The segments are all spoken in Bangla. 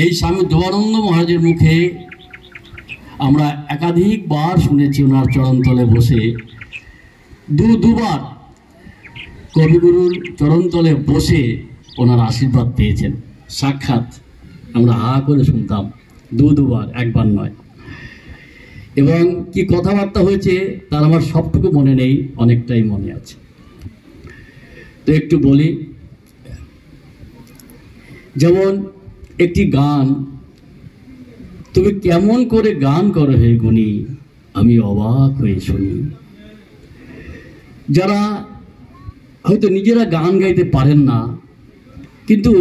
এই স্বামী দেবানন্দ মহারাজের মুখে আমরা একাধিকবার শুনেছি ওনার চরণতলে বসে দুবার কবিগুরুর চরণতলে বসে ওনার আশীর্বাদ পেয়েছেন। সাক্ষাৎ আমরা হা করে শুনতাম দুবার, একবার নয়। এবং কি কথাবার্তা হয়েছে তার আমার সবটুকু মনে নেই, অনেকটাই মনে আছে। তো একটু বলি, যেমন একটি গান, তুমি কেমন করে গান করো হে গুণী, আমি অবাক হয়ে শুনি। যারা হয়তো নিজেরা গান গাইতে পারেন না, কিন্তু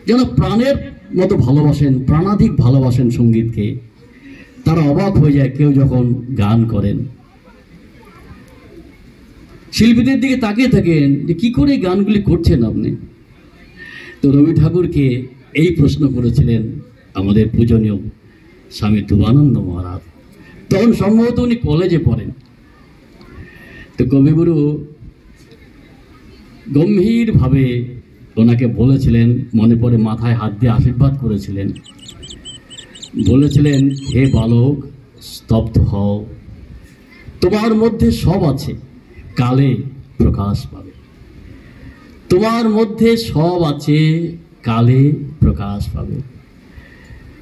যারা প্রাণের মতো ভালোবাসেন, প্রাণাধিক ভালোবাসেন সঙ্গীতকে, তারা অবাক হয়ে যায় কেউ যখন গান করেন। শিল্পীদের দিকে তাকিয়ে থাকেন যে কি করে গানগুলি করছেন আপনি। তো রবি ঠাকুরকে এই প্রশ্ন করেছিলেন আমাদের পূজনীয় স্বামী দেবানন্দ মহারাজ। তখন সম্ভবত উনি কলেজে পড়েন। তো কবিগুরু গম্ভীরভাবে ওনাকে বলেছিলেন, মনে পড়ে মাথায় হাত দিয়ে আশীর্বাদ করেছিলেন, বলেছিলেন, হে বালক স্তব্ধ হও, তোমার মধ্যে সব আছে, কালে প্রকাশ পাবে। তোমার মধ্যে সব আছে, কালে প্রকাশ পাবে।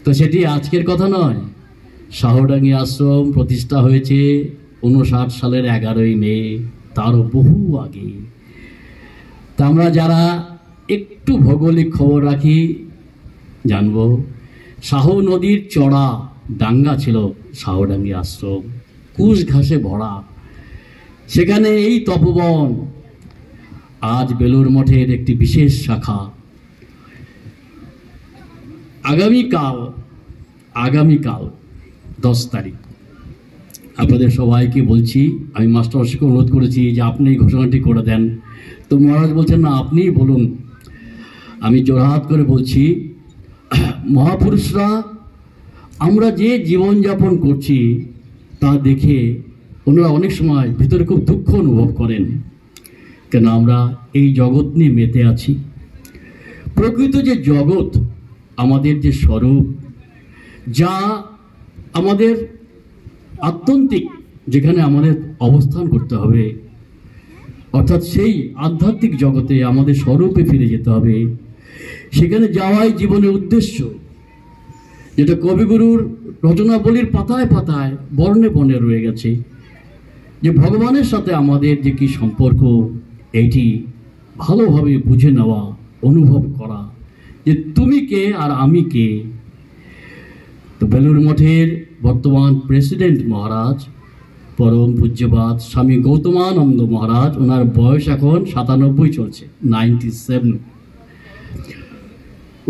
তো সেটি আজকের কথা নয়। শাহডাঙ্গি আশ্রম প্রতিষ্ঠা হয়েছে 59 সালের 11ই মে, তারও বহু আগে। তা আমরা যারা একটু ভৌগোলিক খবর রাখি জানব, শাহ নদীর চড়া ডাঙ্গা ছিল শাহডাঙ্গি আশ্রম, কুশ ঘাসে ভরা। সেখানে এই তপবন আজ বেলুর মঠের একটি বিশেষ শাখা। আগামীকাল 10 তারিখ আপনাদের সবাইকে বলছি, আমি মাস্টারমশাইকে অনুরোধ করেছি যে আপনি ঘোষণাটি করে দেন। তো মহারাজ বলছেন না, আপনিই বলুন। আমি জোড়হাত করে বলছি, মহাপুরুষরা আমরা যে জীবনযাপন করছি তা দেখে ওনারা অনেক সময় ভিতরে খুব দুঃখ অনুভব করেন, কেন আমরা এই জগৎ নিয়ে মেতে আছি। প্রকৃত যে জগৎ, আমাদের যে স্বরূপ, যা আমাদের আত্যন্তিক, যেখানে আমাদের অবস্থান করতে হবে, অর্থাৎ সেই আধ্যাত্মিক জগতে আমাদের স্বরূপে ফিরে যেতে হবে। সেখানে যাওয়াই জীবনের উদ্দেশ্য, যেটা কবিগুরুর রচনাবলীর পাতায় পাতায় বর্ণে বর্ণে রয়ে গেছে, যে ভগবানের সাথে আমাদের যে কি সম্পর্ক, এইটি ভালোভাবে বুঝে নেওয়া, অনুভব করা, যে তুমি কে আর আমি কে। তো বেলুর মঠের বর্তমান প্রেসিডেন্ট মহারাজ পরম পূজ্যপাদ স্বামী গৌতমানন্দ মহারাজ, ওনার বয়স এখন 97 চলছে, 97।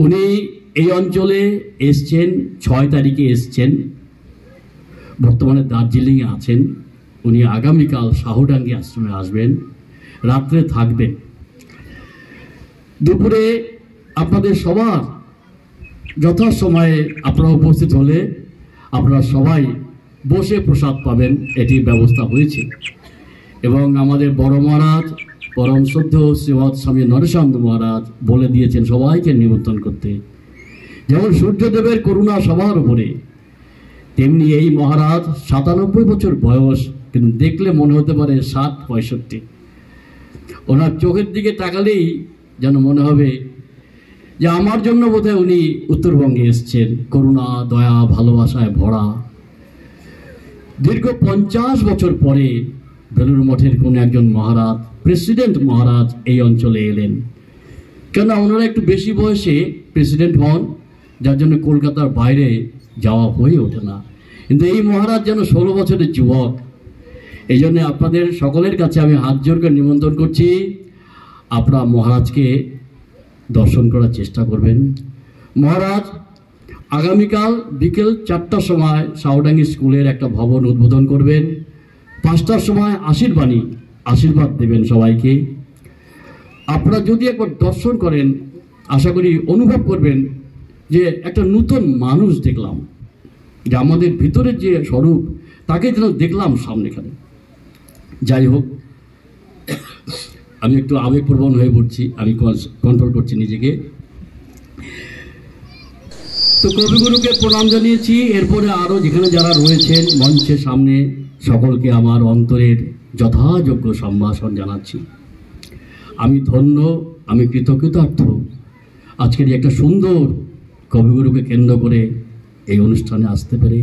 উনি এই অঞ্চলে এসছেন 6 তারিখে এসছেন, বর্তমানে দার্জিলিংয়ে আছেন। উনি আগামীকাল শাহডাঙ্গি আশ্রমে আসবেন, রাত্রে থাকবেন। দুপুরে আপনাদের সবার যথাসময়ে আপনারা উপস্থিত হলে আপনারা সবাই বসে প্রসাদ পাবেন, এটি ব্যবস্থা হয়েছে। এবং আমাদের বড় মহারাজ পরম শ্রদ্ধ শ্রীমৎ স্বামী নরেশানন্দ মহারাজ বলে দিয়েছেন সবাইকে নিমন্ত্রণ করতে। যেমন সূর্যদেবের করুণা সবার উপরে, তেমনি এই মহারাজ 97 বছর বয়স, কিন্তু দেখলে মনে হতে পারে 60-65। ওনার চোখের দিকে তাকালেই যেন মনে হবে যে আমার জন্য বোধহয় উনি উত্তরবঙ্গে এসছেন, করুণা, দয়া, ভালোবাসায় ভরা। দীর্ঘ 50 বছর পরে বেলুর মঠের কোনো একজন মহারাজ, প্রেসিডেন্ট মহারাজ এই অঞ্চলে এলেন। কেন ওনারা একটু বেশি বয়সে প্রেসিডেন্ট হন, যার জন্য কলকাতার বাইরে যাওয়া হয়ে ওঠে না। কিন্তু এই মহারাজ যেন 16 বছরের যুবক। এই জন্য আপনাদের সকলের কাছে আমি হাত জোর করে নিমন্ত্রণ করছি, আপনারা মহারাজকে দর্শন করার চেষ্টা করবেন। মহারাজ আগামীকাল বিকেল 4টার সময় শাহডাঙ্গি স্কুলের একটা ভবন উদ্বোধন করবেন। 5টার সময় আশীর্বাদ দেবেন সবাইকে। আপনারা যদি একবার দর্শন করেন, আশা করি অনুভব করবেন যে একটা নতুন মানুষ দেখলাম, যে আমাদের ভিতরের যে স্বরূপ তাকে যেন দেখলাম সামনেখানে। যাই হোক, আমি একটু আবেগপ্রবণ হয়ে পড়ছি, আমি কন্ট্রোল করছি নিজেকে। তো কবিগুরুকে প্রণাম জানিয়েছি। এরপরে আরও যেখানে যারা রয়েছেন মঞ্চের সামনে সকলকে আমার অন্তরের যথাযোগ্য সম্ভাষণ জানাচ্ছি। আমি ধন্য, আমি কৃতজ্ঞতার্থ আজকের একটা সুন্দর কবিগুরুকে কেন্দ্র করে এই অনুষ্ঠানে আসতে পেরে।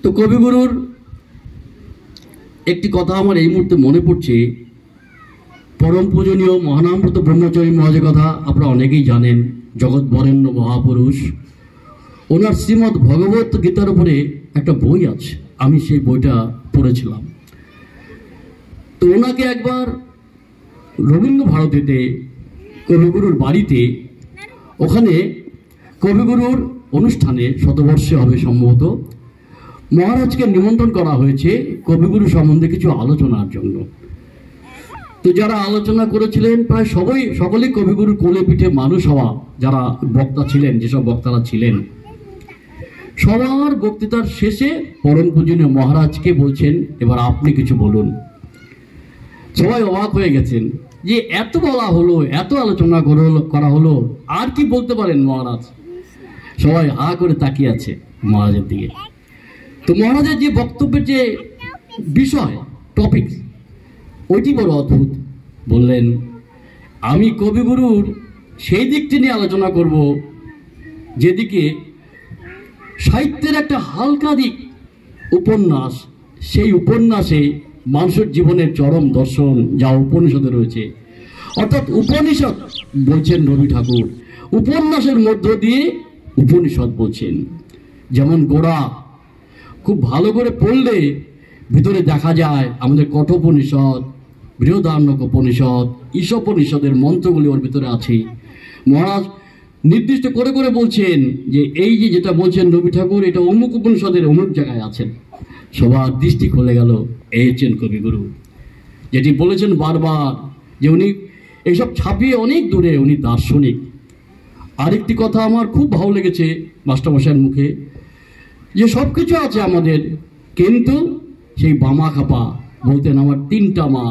তো কবিগুরুর একটি কথা আমার এই মুহূর্তে মনে পড়ছে। পরম পূজনীয় মহানামব্রত ব্রহ্মচারী মহারাজের কথা আপনারা অনেকেই জানেন, জগৎ বরেণ্য মহাপুরুষ। ওনার শ্রীমদ্ ভগবত গীতার উপরে একটা বই আছে, আমি সেই বইটা পড়েছিলাম। তো ওনাকে একবার রবীন্দ্র ভারতীতে কবিগুরুর বাড়িতে, ওখানে কবিগুরুর অনুষ্ঠানে শতবর্ষে হবে সম্ভবত, মহারাজকে নিমন্ত্রণ করা হয়েছে কবিগুরু সম্বন্ধে কিছু আলোচনার জন্য। তো যারা আলোচনা করেছিলেন প্রায় সকলেই কবিগুরুর কোলে পিঠে মানুষ হওয়া যারা বক্তা ছিলেন, যেসব বক্তারা ছিলেন, সবার বক্তৃতার শেষে পরম পূজনীয় মহারাজকে বলছেন, এবার আপনি কিছু বলুন। সবাই অবাক হয়ে গেছেন যে এত বলা হলো, এত আলোচনা করা হলো, আর কি বলতে পারেন মহারাজ। সবাই হা করে তাকিয়ে আছে মহারাজের দিকে। তো মহারাজের যে বক্তব্যের যে বিষয়, টপিক, ওইটি বড় অদ্ভুত। বললেন, আমি কবিগুরুর সেই দিকটি নিয়ে আলোচনা করব যেদিকে সাহিত্যের একটা হালকা দিক, উপন্যাস, সেই উপন্যাসে মানুষের জীবনের চরম দর্শন যা উপনিষদে রয়েছে। অর্থাৎ উপনিষদ বলছেন রবি ঠাকুর, উপন্যাসের মধ্য দিয়ে উপনিষদ বলছেন। যেমন গোড়া খুব ভালো করে পড়লে ভিতরে দেখা যায় আমাদের কঠোপনিষদ, বৃহদারণ্যক উপনিষদ, ঈশোপনিষদের মন্ত্রগুলি ওর ভিতরে আছে। মহারাজ নির্দিষ্ট করে করে বলছেন যে এই যে যেটা বলছেন রবি ঠাকুর, এটা অমুক উপনিষদের অমুক জায়গায় আছেন। সবার দৃষ্টি খুলে গেল, এই হচ্ছেন কবিগুরু। যেটি বলেছেন বারবার যে উনি এইসব ছাপিয়ে অনেক দূরে, উনি দার্শনিক। আরেকটি কথা আমার খুব ভালো লেগেছে মাস্টারমশাইয়ের মুখে, যে সব কিছু আছে আমাদের, কিন্তু সেই বামা খাপা বলতেন আমার তিনটা মা,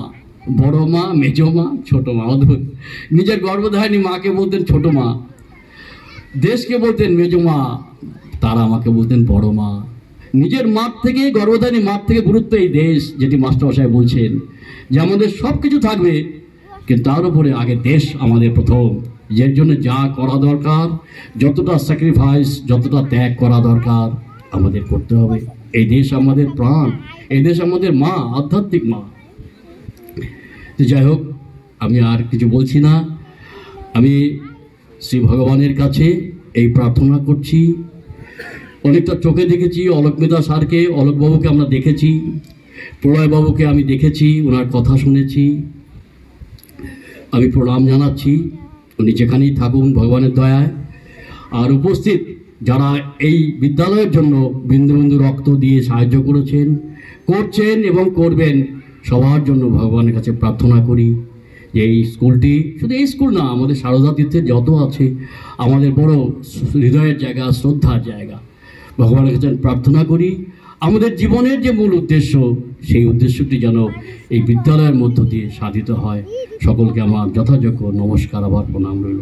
বড় মা, মেজ মা, ছোট মা। অদ্ভুত। নিজের গর্ভধারিণী মাকে বলতেন ছোট মা, দেশকে বলতেন মেজ মা, তারা আমাকে বলতেন বড় মা। নিজের মাঠ থেকে, গর্ভধারিণী মাঠ থেকে গুরুত্ব এই দেশ, যেটি মাস্টারমশাই বলছেন যে আমাদের সব কিছু থাকবে, কিন্তু তার উপরে আগে দেশ আমাদের প্রথম। এর জন্য যা করা দরকার, যতটা স্যাক্রিফাইস, যতটা ত্যাগ করা দরকার আমাদের করতে হবে। এই দেশ আমাদের প্রাণ, এই দেশ আমাদের মা, আধ্যাত্মিক মা। যাই হোক, আমি আর কিছু বলছি না। আমি শ্রী ভগবানের কাছে এই প্রার্থনা করছি। অনেকটা চোখে দেখেছি অলোকমেধা স্যারকে, অলোকবাবুকে আমরা দেখেছি, প্রলয়বাবুকে আমি দেখেছি, ওনার কথা শুনেছি। আমি প্রণাম জানাচ্ছি, উনি যেখানেই থাকুন ভগবানের দয়ায়। আর উপস্থিত যারা এই বিদ্যালয়ের জন্য বিন্দু বিন্দু রক্ত দিয়ে সাহায্য করেছেন, করছেন এবং করবেন, সবার জন্য ভগবানের কাছে প্রার্থনা করি যে এই স্কুলটি, শুধু এই স্কুল না, আমাদের সারদা তীর্থের যত আছে, আমাদের বড় হৃদয়ের জায়গা, শ্রদ্ধার জায়গা। ভগবানের কাছে প্রার্থনা করি আমাদের জীবনের যে মূল উদ্দেশ্য, সেই উদ্দেশ্যটি যেন এই বিদ্যালয়ের মধ্য দিয়ে সাধিত হয়। সকলকে আমার যথাযোগ্য নমস্কার, আবার প্রণাম রইল।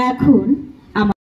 এখন